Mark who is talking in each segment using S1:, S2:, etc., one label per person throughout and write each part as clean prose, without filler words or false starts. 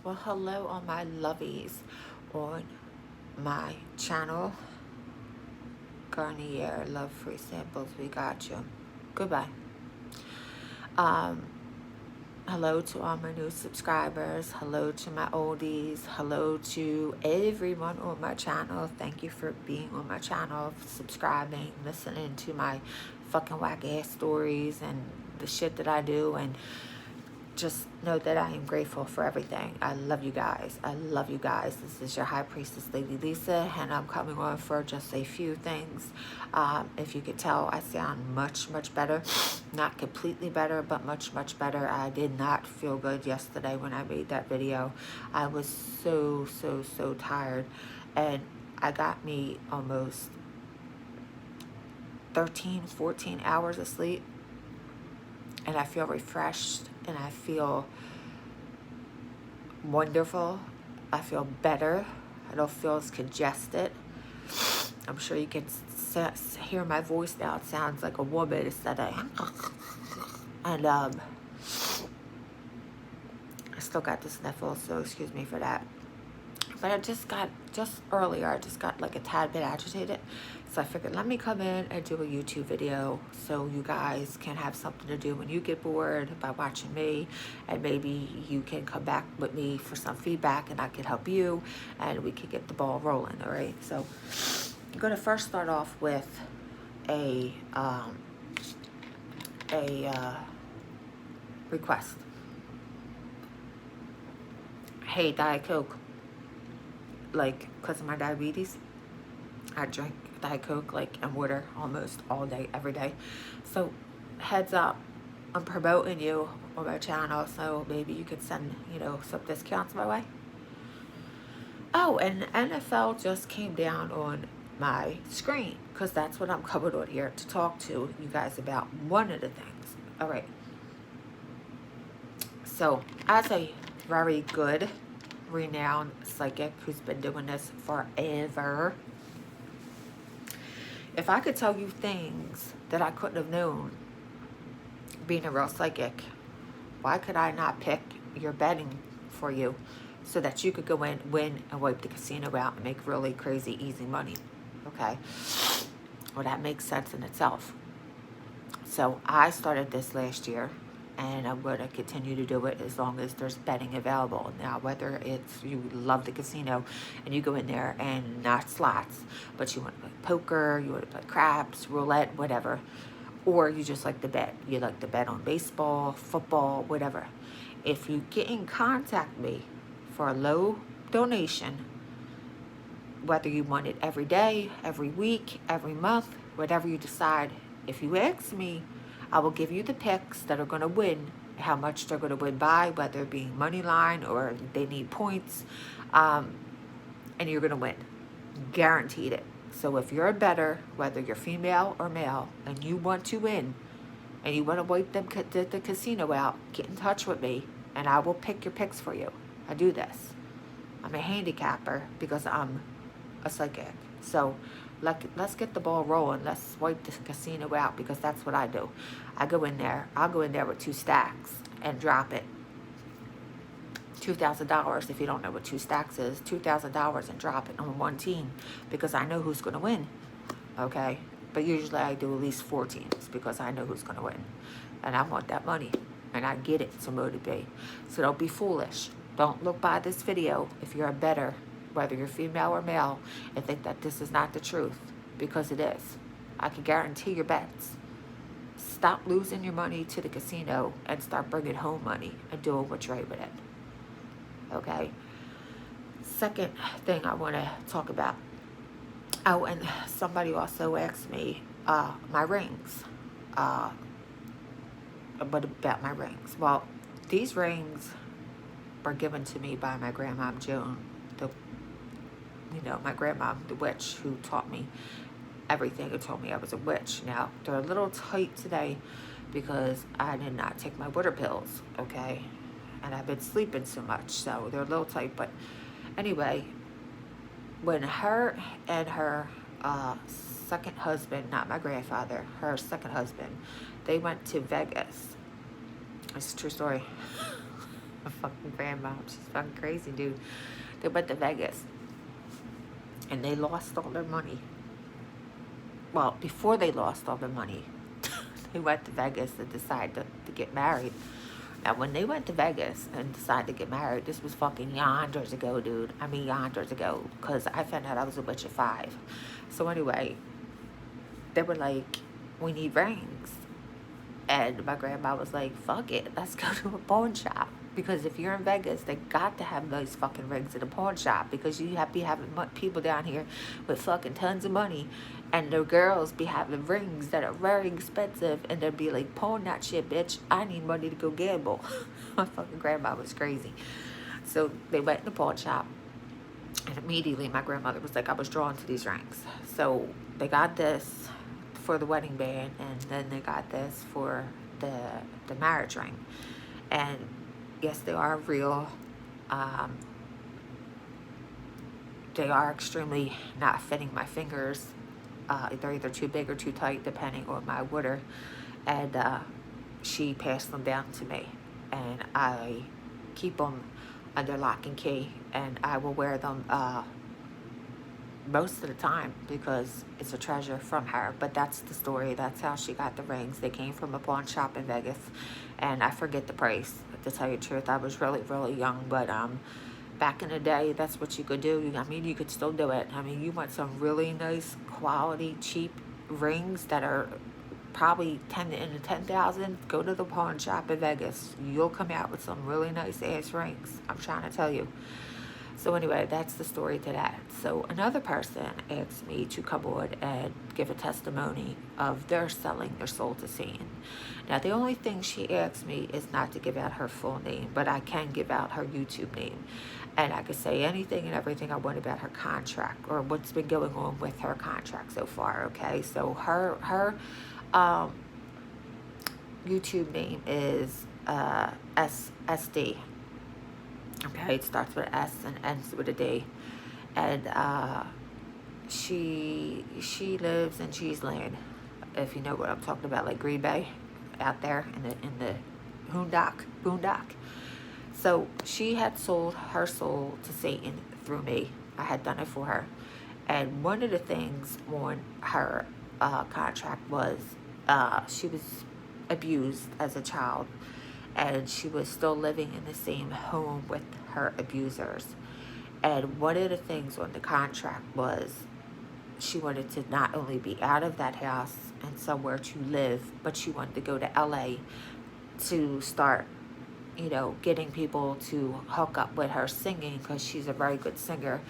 S1: Well, hello, all my lovies on my channel. Garnier Love Free Samples. We got you. Goodbye. Um, Hello to all my new subscribers. Hello to my oldies. Hello to everyone on my channel. Thank you for being on my channel, subscribing, listening to my fucking whack ass stories and the shit that I do, and just know that I am grateful for everything. I love you guys. I love you guys. This is your High Priestess, Lady Lisa, and I'm coming on for just a few things. If you could tell, I sound much, much better. Not completely better, but much, much better. I did not feel good yesterday when I made that video. I was so, so, so tired, and I got me almost 13, 14 hours of sleep, and I feel refreshed, and I feel wonderful. I feel better. I don't feel as congested. I'm sure you can hear my voice now. It sounds like a woman instead of... And I still got the sniffles, so excuse me for that. But I just earlier, I just got like a tad bit agitated. So I figured, let me come in and do a YouTube video so you guys can have something to do when you get bored by watching me. And maybe you can come back with me for some feedback and I can help you and we can get the ball rolling, all right? So I'm going to first start off with a request. Hey, Diet Coke. Like, because of my diabetes, I drink Diet Coke like and water almost all day, every day. So heads up, I'm promoting you on my channel, so maybe you could send, some discounts my way. Oh, and NFL just came down on my screen because that's what I'm covered on here to talk to you guys about. One of the things. All right. So as a very good, renowned psychic who's been doing this forever, if I could tell you things that I couldn't have known being a real psychic, why could I not pick your betting for you so that you could go in, win, and wipe the casino out and make really crazy, easy money? Okay? Well, that makes sense in itself. So I started this last year, and I'm going to continue to do it as long as there's betting available. Now, whether it's you love the casino and you go in there and not slots, but you want to play poker, you want to play craps, roulette, whatever, or you just like to bet. You like to bet on baseball, football, whatever. If you get in contact me for a low donation, whether you want it every day, every week, every month, whatever you decide, if you ask me, I will give you the picks that are going to win, how much they're going to win by, whether it be money line or they need points, and you're going to win. Guaranteed it. So if you're a bettor, whether you're female or male, and you want to win, and you want to wipe the casino out, get in touch with me, and I will pick your picks for you. I do this. I'm a handicapper because I'm a psychic. So let's get the ball rolling. Let's wipe the casino out because that's what I do. I'll go in there with 2 stacks and drop it. $2,000, if you don't know what 2 stacks is, $2,000 and drop it on one team because I know who's going to win. Okay? But usually I do at least 4 teams because I know who's going to win. And I want that money. And I get it to motivate. So don't be foolish. Don't look by this video if you're a bettor, whether you're female or male, and think that this is not the truth, because it is. I can guarantee your bets. Stop losing your money to the casino and start bringing home money and doing what's right with it. Okay? Second thing I want to talk about. Oh, and somebody also asked me my rings. But about my rings. Well, these rings were given to me by my grandma Joan, my grandma, the witch, who taught me everything and told me I was a witch. Now, they're a little tight today because I did not take my water pills, okay? And I've been sleeping so much, so they're a little tight. But anyway, when her and her second husband, not my grandfather, her second husband, they went to Vegas. It's a true story. fucking grandma. She's fucking crazy, dude. They went to Vegas and they lost all their money. Well, before they lost all their money, they went to Vegas and decided to get married. Now, when they went to Vegas and decided to get married, this was fucking yonders ago, dude. I mean, yonders ago, because I found out I was a witch at 5. So anyway, they were like, we need rings. And my grandma was like, fuck it, let's go to a pawn shop. Because if you're in Vegas, they got to have those fucking rings in a pawn shop. Because you have be having people down here with fucking tons of money. And the girls be having rings that are very expensive. And they'd be like, pawn that shit, bitch. I need money to go gamble. My fucking grandma was crazy. So they went in the pawn shop. And immediately my grandmother was like, I was drawn to these rings. So they got this for the wedding band, and then they got this for the marriage ring. And yes, they are real. They are extremely not fitting my fingers. They're either too big or too tight, depending on my water. And she passed them down to me, and I keep them under lock and key, and I will wear them most of the time because it's a treasure from her. But that's the story. That's how she got the rings. They came from a pawn shop in Vegas, and I forget the price, to tell you the truth. I was really, really young, but back in the day, that's what you could do. I mean, you could still do it. I mean, you want some really nice quality cheap rings that are probably 10 into 10,000, go to the pawn shop in Vegas. You'll come out with some really nice ass rings, I'm trying to tell you. So anyway, that's the story to that. So another person asked me to come on and give a testimony of their selling their soul to Satan. Now, the only thing she asked me is not to give out her full name, but I can give out her YouTube name. And I could say anything and everything I want about her contract or what's been going on with her contract so far, okay? So her YouTube name is SD. Okay, it starts with S and ends with a D. And she lives in Cheeseland, if you know what I'm talking about, like Green Bay, out there in the boondock. So she had sold her soul to Satan through me. I had done it for her. And one of the things on her contract was she was abused as a child, and she was still living in the same home with her abusers. And one of the things on the contract was she wanted to not only be out of that house and somewhere to live, but she wanted to go to LA to start, you know, getting people to hook up with her singing, because she's a very good singer,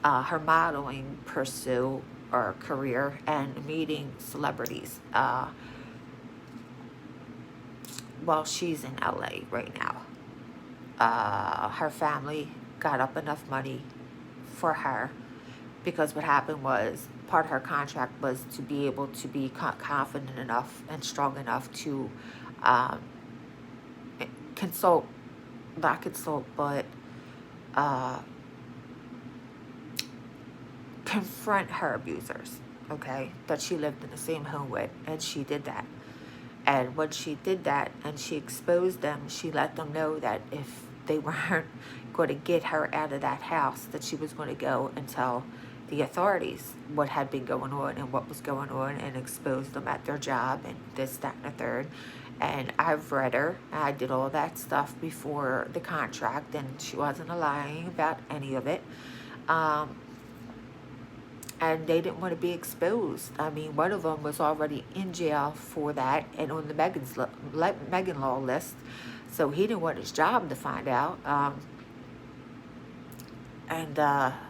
S1: her modeling pursuit or career, and meeting celebrities. Well, she's in LA right now. Her family got up enough money for her, because what happened was part of her contract was to be able to be confident enough and strong enough to confront her abusers, okay, that she lived in the same home with, and she did that. And when she did that and she exposed them, she let them know that if they weren't going to get her out of that house, that she was going to go and tell the authorities what had been going on and what was going on, and expose them at their job and this, that, and the third. And I've read her. I did all that stuff before the contract, and she wasn't lying about any of it. And they didn't want to be exposed. I mean, one of them was already in jail for that and on the Megan Law list. So he didn't want his job to find out.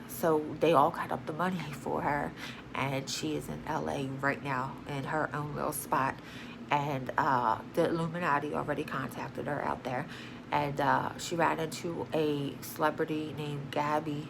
S1: So they all got up the money for her. And she is in LA right now in her own little spot. And the Illuminati already contacted her out there. And she ran into a celebrity named Gabby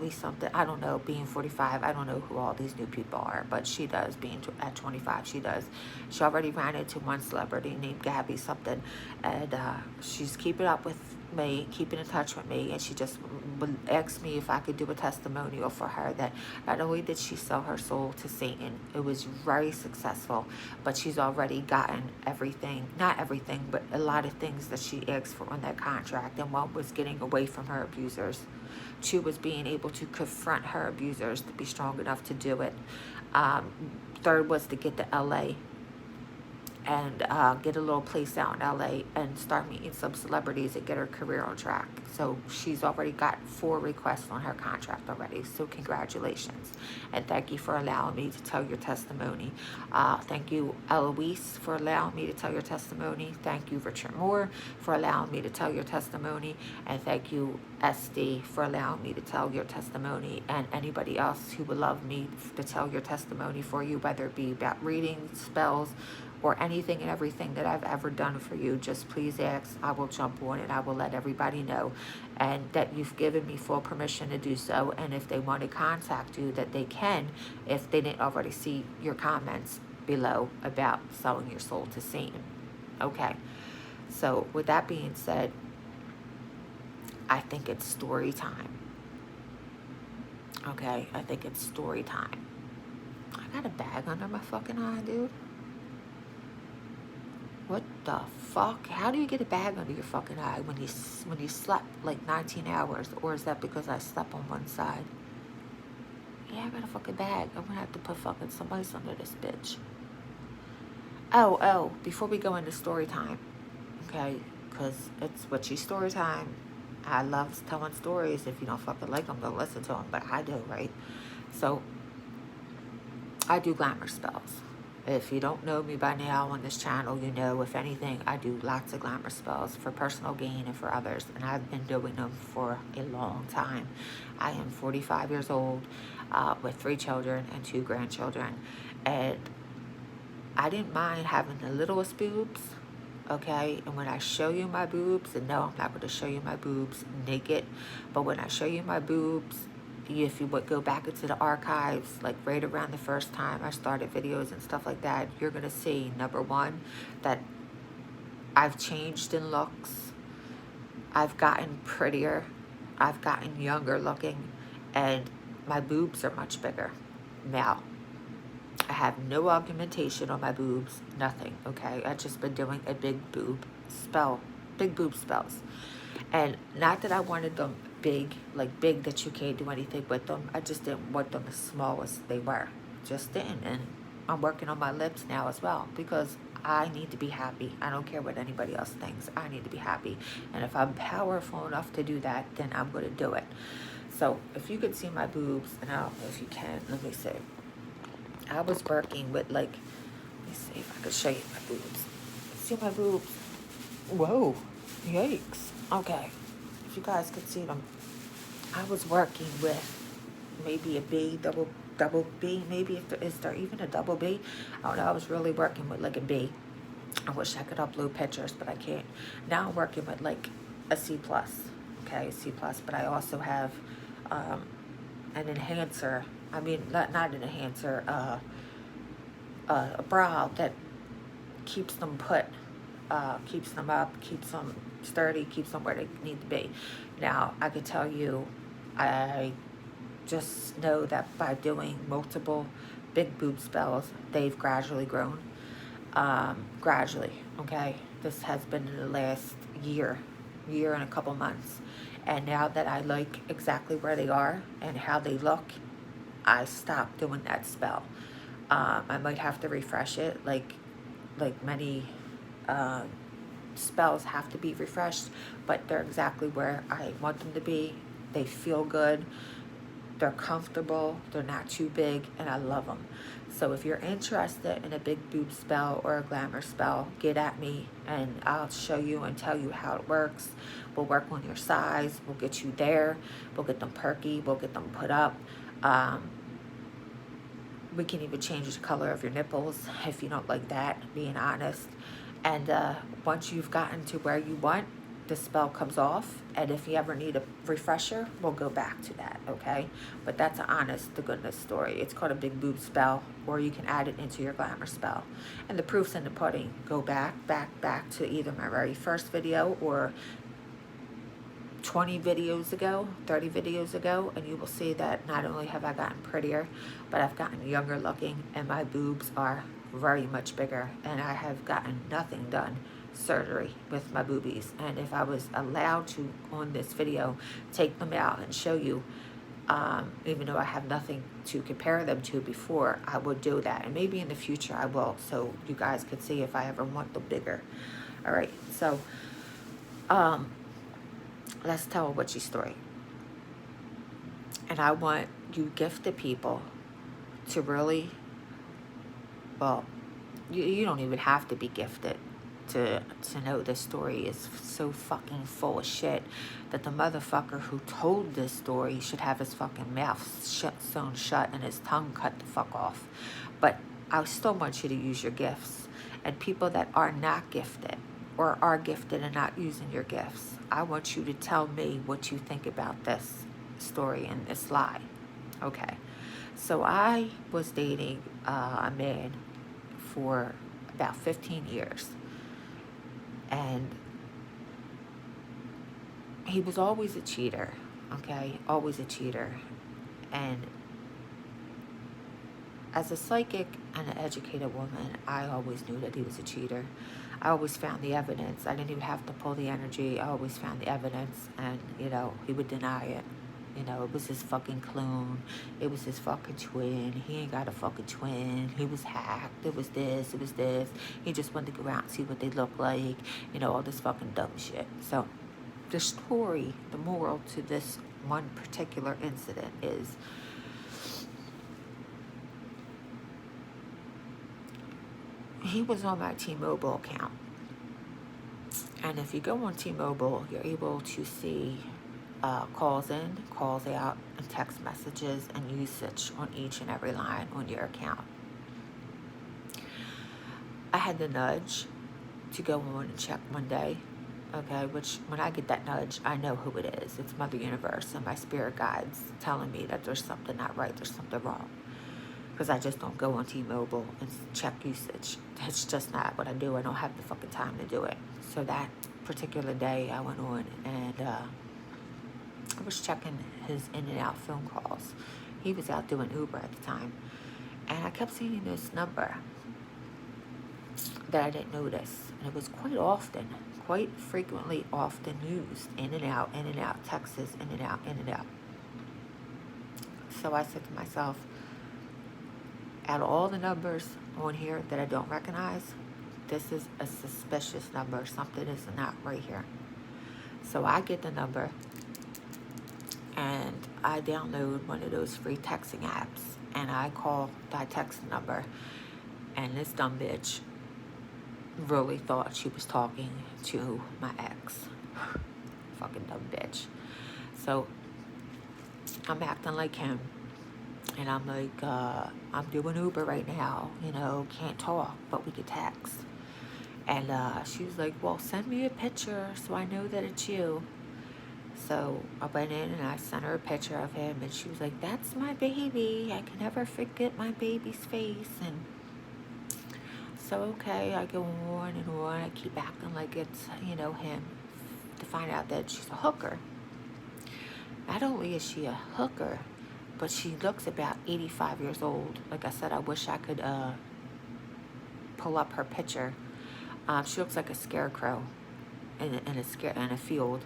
S1: something, I don't know, being 45, I don't know who all these new people are, but she does, being at 25, she does. She already ran into one celebrity named Gabby something, and she's keeping up with me, keeping in touch with me, and she just would ask me if I could do a testimonial for her that not only did she sell her soul to Satan, it was very successful, but she's already gotten everything, not everything, but a lot of things that she asked for on that contract. And one was getting away from her abusers. Two was being able to confront her abusers, to be strong enough to do it. Third was to get to LA and get a little place out in LA and start meeting some celebrities and get her career on track. So she's already got 4 requests on her contract already. So congratulations. And thank you for allowing me to tell your testimony. Thank you, Eloise, for allowing me to tell your testimony. Thank you, Richard Moore, for allowing me to tell your testimony. And thank you, SD, for allowing me to tell your testimony. And anybody else who would love me to tell your testimony for you, whether it be about reading, spells, or anything and everything that I've ever done for you, just please ask. I will jump on it. I will let everybody know, and that you've given me full permission to do so. And if they want to contact you, that they can, if they didn't already see your comments below about selling your soul to Satan. Okay, so with that being said, I think it's story time. Okay, I think it's story time. I got a bag under my fucking eye, dude. What the fuck? How do you get a bag under your fucking eye when you slept like 19 hours? Or is that because I slept on one side? Yeah, I got a fucking bag. I'm gonna have to put fucking somebody's under this bitch. Oh, before we go into story time, okay? Because it's witchy story time. I love telling stories. If you don't fucking like them, don't listen to them. But I do, right? So, I do glamour spells. If you don't know me by now on this channel, you know, if anything, I do lots of glamour spells for personal gain and for others. And I've been doing them for a long time. I am 45 years old with 3 children and 2 grandchildren. And I didn't mind having the littlest boobs, okay? And when I show you my boobs, and no, I'm not going to show you my boobs naked, but when I show you my boobs, if you would go back into the archives, like right around the first time I started videos and stuff like that, you're going to see, number one, that I've changed in looks. I've gotten prettier. I've gotten younger looking. And my boobs are much bigger now. I have no augmentation on my boobs. Nothing, okay? I've just been doing a big boob spell. Big boob spells. And not that I wanted them big, like big that you can't do anything with them. I just didn't want them as small as they were. Just didn't. And I'm working on my lips now as well, because I need to be happy. I don't care what anybody else thinks. I need to be happy. And if I'm powerful enough to do that, then I'm going to do it. So if you could see my boobs, and I don't know if you can, let me see. I was working with like, let me see if I could show you my boobs. See my boobs? Whoa, yikes. Okay, if you guys could see them, I was working with maybe a B, double B, maybe is there even a double B? I don't know, I was really working with like a B. I wish I could upload pictures, but I can't. Now I'm working with like a C+, okay, C+, but I also have an enhancer. I mean, not an enhancer, a bra that keeps them put, keeps them up, keeps them sturdy, keeps them where they need to be. Now, I could tell you, I just know that by doing multiple big boob spells, they've gradually grown. Gradually, okay? This has been in the last year and a couple months. And now that I like exactly where they are and how they look, I stopped doing that spell. I might have to refresh it, like many spells have to be refreshed, but they're exactly where I want them to be. They feel good, they're comfortable, they're not too big, and I love them. So if you're interested in a big boob spell or a glamour spell, get at me and I'll show you and tell you how it works. We'll work on your size, we'll get you there, we'll get them perky, we'll get them put up. We can even change the color of your nipples if you don't like that, being honest. And once you've gotten to where you want, the spell comes off. And if you ever need a refresher, we'll go back to that, okay? But that's an honest to goodness story. It's called a big boob spell, or you can add it into your glamour spell. And the proof's in the pudding. Go back to either my very first video or 20 videos ago, 30 videos ago, and you will see that not only have I gotten prettier, but I've gotten younger looking, and my boobs are very much bigger, and I have gotten nothing done surgery with my boobies. And if I was allowed to, on this video, take them out and show you, even though I have nothing to compare them to before, I would do that. And maybe in the future I will, so you guys could see if I ever want them bigger. All right, so let's tell a witchy story. And I want you gifted people to really, well, you don't even have to be gifted to know this story is so fucking full of shit that the motherfucker who told this story should have his fucking mouth sewn shut and his tongue cut the fuck off. But I still want you to use your gifts. And people that are not gifted or are gifted and not using your gifts, I want you to tell me what you think about this story and this lie. Okay. So I was dating a man for about 15 years. And he was always a cheater, okay? Always a cheater. And as a psychic and an educated woman, I always knew that he was a cheater. I always found the evidence. I didn't even have to pull the energy. I always found the evidence, and, you know, he would deny it. You know, it was his fucking clone. It was his fucking twin. He ain't got a fucking twin. He was hacked. It was this. It was this. He just wanted to go out and see what they look like. You know, all this fucking dumb shit. So, the story, the moral to this one particular incident is, he was on my T-Mobile account. And if you go on T-Mobile, you're able to see calls in, calls out, and text messages and usage on each and every line on your account. I had the nudge to go on and check one day, okay, which when I get that nudge, I know who it is. It's Mother Universe and my spirit guides telling me that there's something not right, there's something wrong. Because I just don't go on T-Mobile and check usage. It's just not what I do. I don't have the fucking time to do it. So that particular day, I went on and I was checking his in and out phone calls. He was out doing Uber at the time. And I kept seeing this number that I didn't notice. And it was quite frequently often used. In and out, Texas, in and out, in and out. So I said to myself, out of all the numbers on here that I don't recognize, this is a suspicious number. Something is not right here. So I get the number and I download one of those free texting apps and I text the number, and this dumb bitch really thought she was talking to my ex. Fucking dumb bitch. So I'm acting like him. And I'm like, I'm doing Uber right now, you know, can't talk, but we could text. And she was like, well, send me a picture so I know that it's you. So I went in and I sent her a picture of him, and she was like, that's my baby. I can never forget my baby's face. And so, okay, I go on and on. I keep acting like it's, you know, him, to find out that she's a hooker. Not only is she a hooker, but she looks about 85 years old. Like I said, I wish I could pull up her picture. She looks like a scarecrow in a field.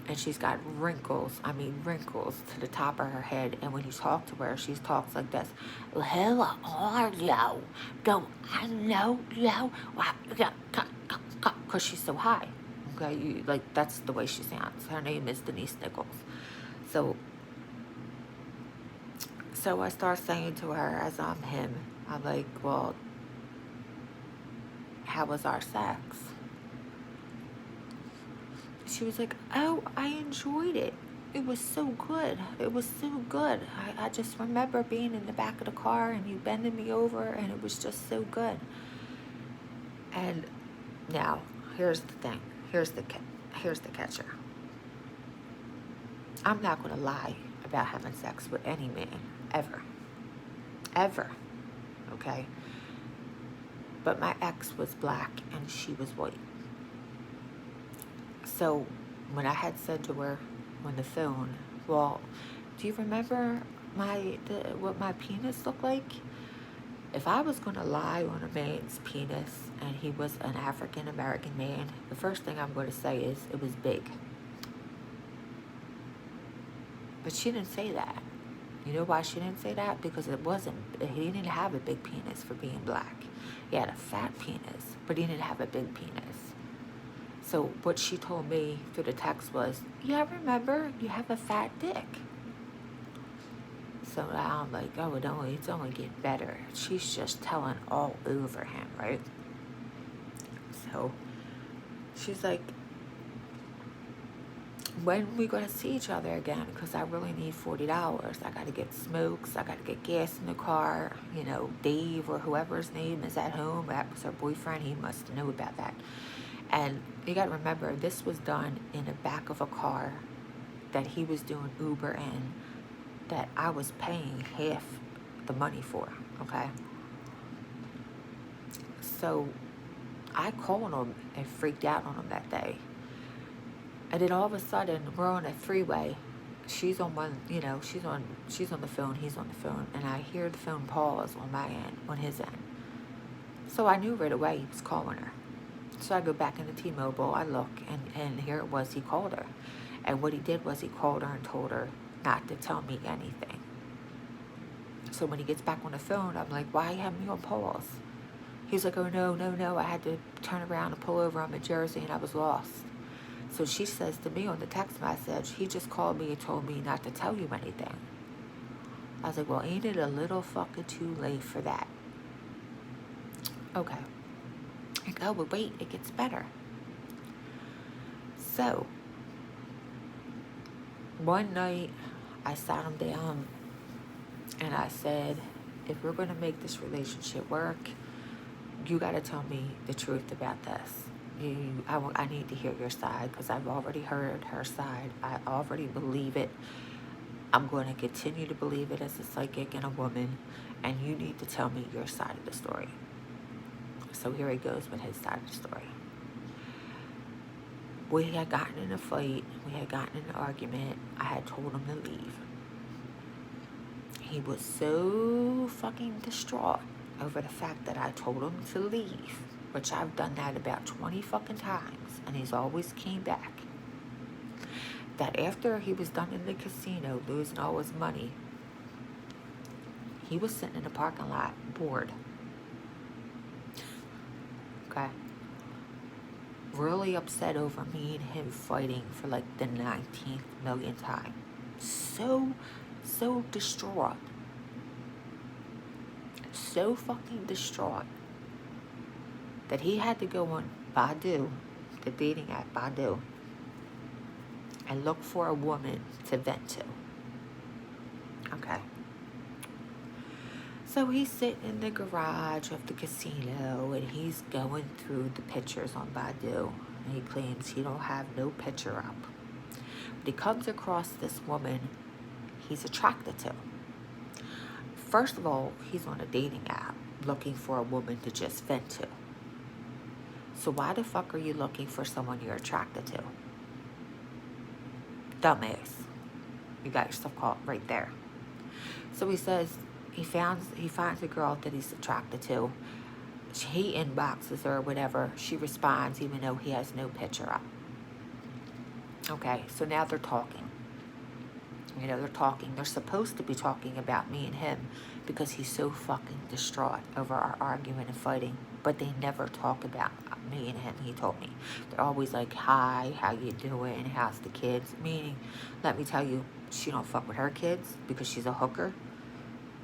S1: And she's got wrinkles to the top of her head. And when you talk to her, she talks like this. Who are you? Don't I know you? Because she's so high. Okay, that's the way she sounds. Her name is Denise Nichols. So I start saying to her as I'm him, I'm like, well, how was our sex? She was like, oh, I enjoyed it. It was so good. It was so good. I just remember being in the back of the car and you bending me over, and it was just so good. And now, here's the thing. Here's the catcher. I'm not going to lie about having sex with any man. Ever. Okay? But my ex was black and she was white. So when I had said to her on the phone, well, do you remember what my penis looked like? If I was going to lie on a man's penis and he was an African American man, the first thing I'm going to say is it was big. But she didn't say that. You know why she didn't say that? Because he didn't have a big penis for being black. He had a fat penis, but he didn't have a big penis. So what she told me through the text was, yeah, remember, you have a fat dick. So now I'm like, oh, it's only getting better. She's just telling all over him, right? So she's like, when we gonna see each other again? Because I really need $40. I gotta get smokes. I gotta get gas in the car. You know, Dave or whoever his name is at home. That was her boyfriend. He must know about that. And you gotta remember, this was done in the back of a car that he was doing Uber in, that I was paying half the money for. Okay. So I called him and freaked out on him that day. And then all of a sudden, we're on a freeway. She's on she's on the phone, he's on the phone, and I hear the phone pause on my end, on his end. So I knew right away he was calling her. So I go back into T-Mobile, I look, and here it was, he called her. And what he did was he called her and told her not to tell me anything. So when he gets back on the phone, I'm like, why you have me on pause? He's like, oh, no, I had to turn around and pull over. I'm in Jersey and I was lost. So she says to me on the text message, he just called me and told me not to tell you anything. I was like, well, ain't it a little fucking too late for that? Okay. I go, but wait, it gets better. So, one night, I sat him down and I said, if we're going to make this relationship work, you got to tell me the truth about this. I need to hear your side, because I've already heard her side. I already believe it. I'm going to continue to believe it as a psychic and a woman, and you need to tell me your side of the story. So here he goes with his side of the story. We had gotten in a fight. We had gotten in an argument. I had told him to leave. He was so fucking distraught over the fact that I told him to leave, which I've done that about 20 fucking times, and he's always came back, that after he was done in the casino losing all his money, he was sitting in the parking lot bored. Okay? Really upset over me and him fighting for like the 19th millionth time. So distraught. So fucking distraught that he had to go on Badoo, the dating app Badoo, and look for a woman to vent to. Okay. So he's sitting in the garage of the casino and he's going through the pictures on Badoo, and he claims he don't have no picture up. But he comes across this woman he's attracted to. First of all, he's on a dating app looking for a woman to just vent to. So why the fuck are you looking for someone you're attracted to? Dumbass. You got yourself caught right there. So he says he finds a girl that he's attracted to. He inboxes her or whatever. She responds even though he has no picture up. Okay, so now they're talking. They're talking. They're supposed to be talking about me and him because he's so fucking distraught over our argument and fighting. But they never talk about me and him, he told me. They're always like, hi, how you doing? How's the kids? Meaning, let me tell you, she don't fuck with her kids because she's a hooker,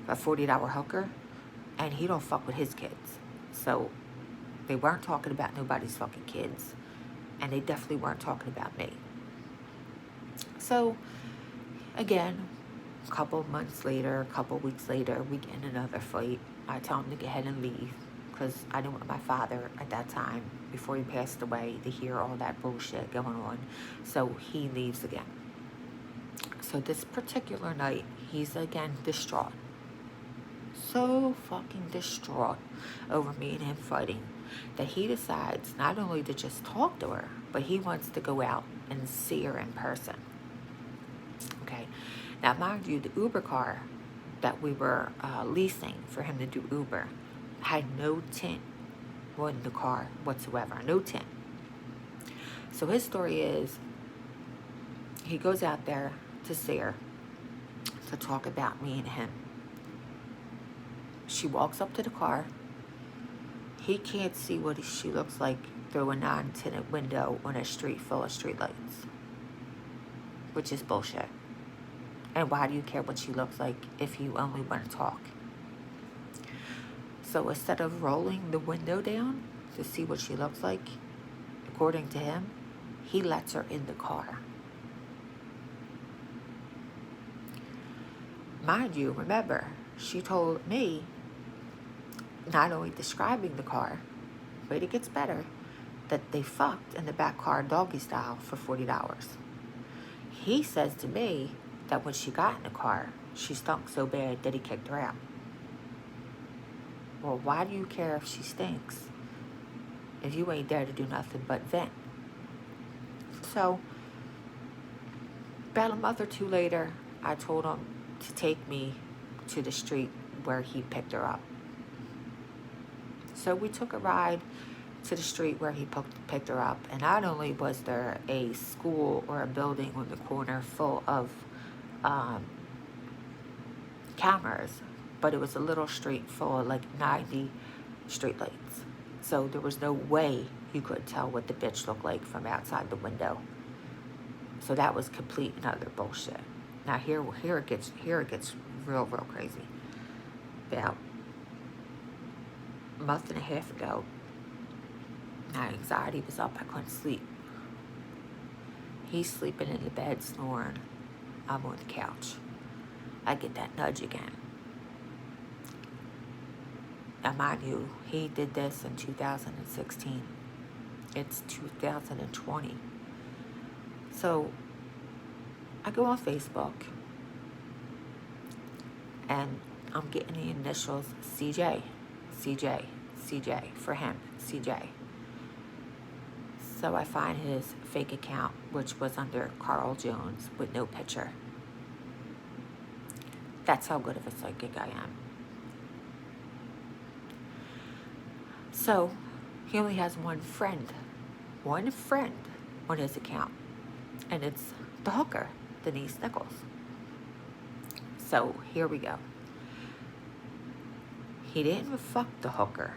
S1: a $40 hooker, and he don't fuck with his kids. So they weren't talking about nobody's fucking kids, and they definitely weren't talking about me. So again, a couple months later, a couple weeks later, we get in another fight. I tell him to go ahead and leave because I didn't want my father at that time, before he passed away, to hear all that bullshit going on. So he leaves again. So this particular night, he's again distraught. So fucking distraught over me and him fighting. that he decides not only to just talk to her, but he wants to go out and see her in person. Okay. Now, mind you, the Uber car that we were leasing for him to do Uber had no tint on the car whatsoever. No tint. So his story is he goes out there to see her, to talk about me and him. She walks up to the car. He can't see what she looks like through a non-tinted window on a street full of streetlights, which is bullshit. And why do you care what she looks like if you only want to talk? So instead of rolling the window down to see what she looks like, according to him, he lets her in the car. Mind you, remember, she told me, not only describing the car, but it gets better, that they fucked in the back car doggy style for $40. He says to me that when she got in the car, she stunk so bad that he kicked her out. Well, why do you care if she stinks if you ain't there to do nothing but vent? So, about a month or two later, I told him to take me to the street where he picked her up. So we took a ride to the street where he picked her up, and not only was there a school or a building on the corner full of cameras, but it was a little street full of like 90 streetlights. So there was no way you could tell what the bitch looked like from outside the window. So that was complete and utter bullshit. Now here it gets real crazy. About a month and a half ago, my anxiety was up. I couldn't sleep. He's sleeping in the bed snoring. I'm on the couch. I get that nudge again. Now, mind you, he did this in 2016. It's 2020. So I go on Facebook and I'm getting the initials CJ for him, CJ. So I find his fake account, which was under Carl Jones with no picture. That's how good of a psychic I am. So he only has one friend on his account, and it's the hooker, Denise Nichols. So here we go. He didn't fuck the hooker.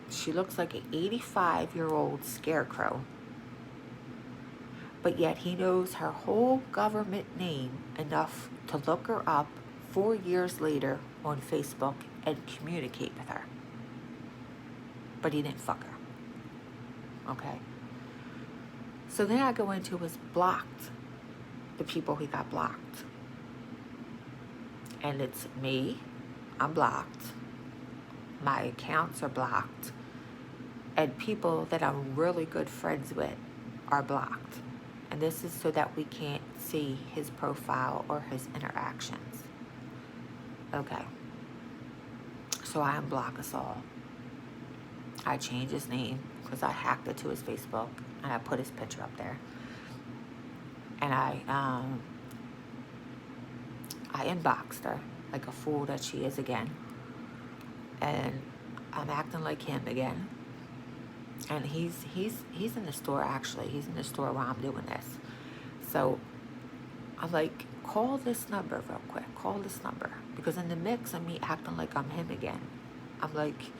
S1: She looks like an 85-year-old scarecrow, but yet he knows her whole government name enough to look her up 4 years later on Facebook and communicate with her. But he didn't fuck her. Okay? So then I go into his blocked, the people he got blocked. And it's me, I'm blocked. My accounts are blocked. And people that I'm really good friends with are blocked. And this is so that we can't see his profile or his interactions. Okay. So I unblock us all. I changed his name because I hacked it to his Facebook and I put his picture up there. And I inboxed her like a fool that she is again. And I'm acting like him again. And he's in the store, actually. He's in the store while I'm doing this. So I'm like, call this number real quick. Call this number. Because in the mix of me acting like I'm him again, I'm like,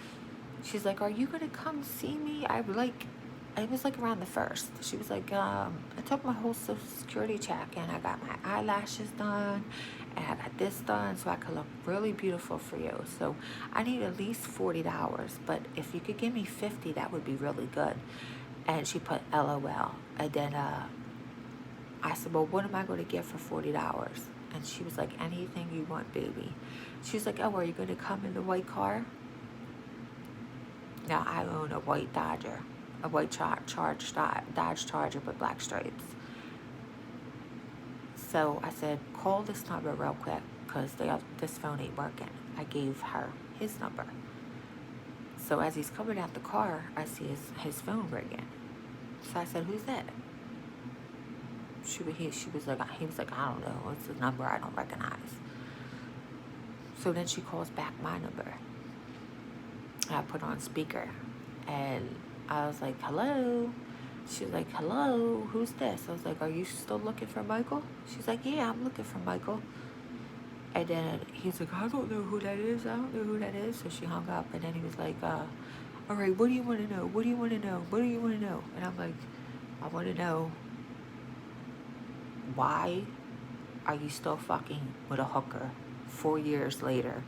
S1: she's like, are you going to come see me? It was like around the 1st. She was like, I took my whole Social Security check and I got my eyelashes done and I got this done so I could look really beautiful for you. So I need at least $40, but if you could give me $50, that would be really good. And she put LOL. And then I said, well, what am I going to get for $40? And she was like, anything you want, baby. She was like, oh, are you going to come in the white car? Now I own a white Dodger. A white Dodge Charger with black stripes. So I said, call this number real quick because this phone ain't working. I gave her his number. So as he's coming out the car, I see his phone ringing. So I said, "Who's that?" She was like, he was like, "I don't know. It's a number I don't recognize." So then she calls back my number. I put on speaker, and I was like, "Hello." She was like, "Hello, who's this?" I was like, "Are you still looking for Michael?" She's like, "Yeah, I'm looking for Michael." And then he's like, "I don't know who that is. I don't know who that is." So she hung up, and then he was like, "All right, what do you want to know? What do you want to know? What do you want to know?" And I'm like, "I want to know, why are you still fucking with a hooker 4 years later,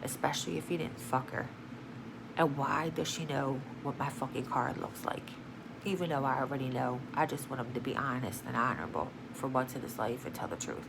S1: especially if you didn't fuck her? And why does she know what my fucking card looks like? Even though I already know, I just want him to be honest and honorable for once in his life and tell the truth."